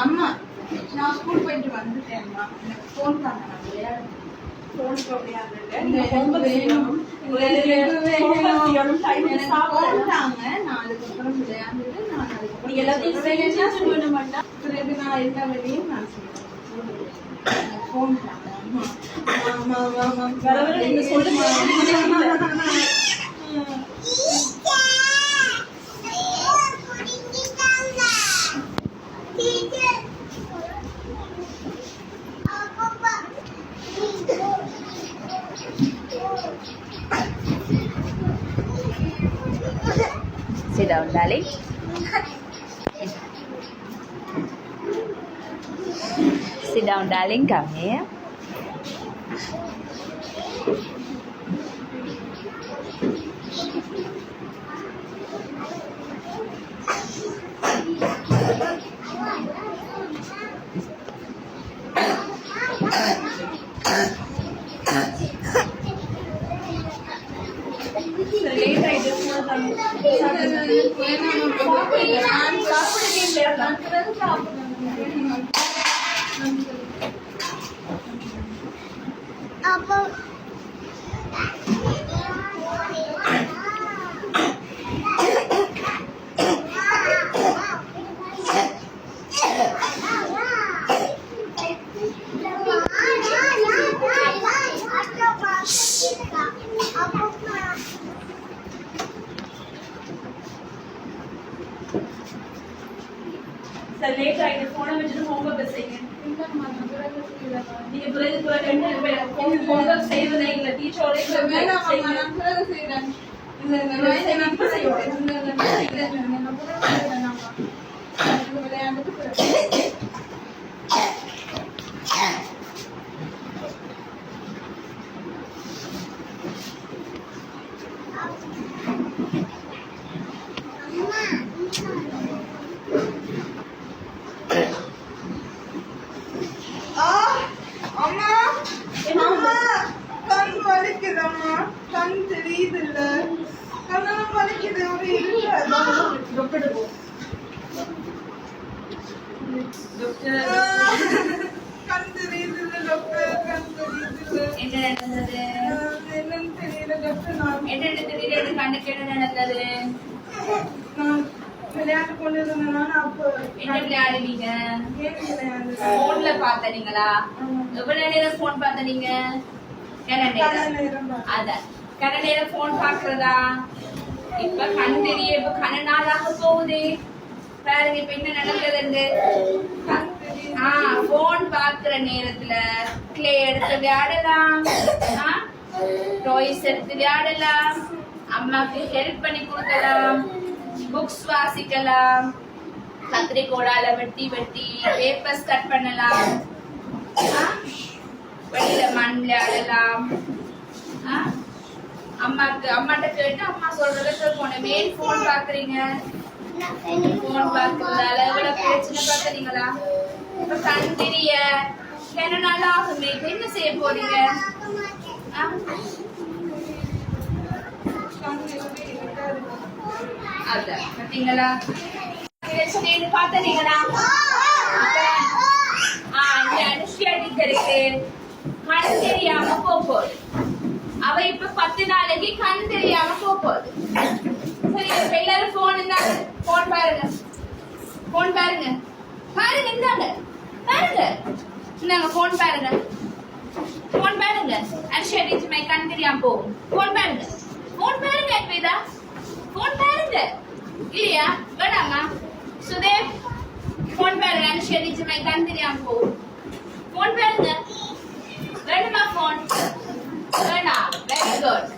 அம்மா நான் ஸ்கூல் போயிட்டு வந்துட்டேன்மா. எனக்கு ஃபோன் பண்ண விளையாடு. ஃபோன் போடுறாங்க. இந்த ஹோம்வொர்க் வேணும். சாப்பிட்டாங்க. நான் அதுக்கப்புறம் விளையாண்டுட்டு நான் அதுக்கப்புறம் எல்லாத்தையும் செய்ய மாட்டேன். பிறகு நான் எல்லா வேலையும் நான் செய்வேன். ஃபோன் பண்ண அம்மா என்ன சொல்லுமா? Sit down, darling. Sit down, darling. Come here. Late ஆயிட்டு போன வச்சுட்டு ஹோம்வொர்க் செய்யுங்க. நீங்க பிறகு ஹோம்வொர்க் செய்வதே இல்லை. டீச்சரோட செய்யறேன். கண் தெரியுது இல்ல, கண்ணெல்லாம் வலிக்குது. கண் தெரியுது இல்ல டாக்டர், கண் தெரியுது இல்ல. என்ன நடந்தது? என்னன்னு தெரியல டாக்டர். என்ன தெரியல? கண்ணுக்கு என்ன நடந்தது? நான் விளையாட்டு கொண்டு இருந்தேன். அப்போ என்ன விளையாடுவீங்க? போன்ல பாத்தீங்களா? எவ்வளவு நேரம் போன் பாத்தீங்க? அதான் கன நேரம் போன் பாக்குறதா? இப்ப கண் தெரிய இப்ப கன நாளாக போகுது பாருங்க. இப்ப என்ன நடக்குதுன்னு போன் பாக்குற நேரத்துல கிளே எடுத்து விளையாடலாம், டாய்ஸ் எடுத்து விளையாடலாம், அம்மாக்கு ஹெல்ப் பண்ணி கொடுக்கலாம், புக்ஸ் வாசிக்கலாம், கத்திரிக்கோடால வெட்டி வெட்டி பேப்பர்ஸ் கட் பண்ணலாம், வெளியில மண் விளையாடலாம். அம்மாட்ட கேட்டு அம்மா சொல்றத போன மெயின் போன் பாக்குறீங்க. போன் பாக்குறதால எவ்வளவு பிரச்சனை பாக்குறீங்களா? இப்ப கண் தெரிய என்ன நாள் ஆகுமே. இப்ப என்ன செய்ய போறீங்க? அத பாத்தீங்களா? பிரச்சனைன்னு பாத்தீங்களா? அனுஷ்யா டீச்சருக்கு கண் தெரியாம போகுது. அவ இப்ப 10 நாளைக்கு கண் தெரியாம போகுது. சரி, எல்லாரும் போன் இருந்தாங்க. போன் பாருங்க, போன் பாருங்க, பாருங்க, இருந்தாங்க பாருங்க, இந்தாங்க போன் பாருங்க, போன் பாருங்க. அனுஷ்யா டீச்சர் கண் தெரியாம போகும். போன் பாருங்க, போன் பாருங்க. அத்வைதா போன் பாருங்க. இல்லையா? வேணாமா? சுதேவ் போன் பாருங்க. அனுஷ்யா டீச்சர் கண் தெரியாம போகும். போன் பாருங்க. வேணுமா போன்? வேணாம். Very good.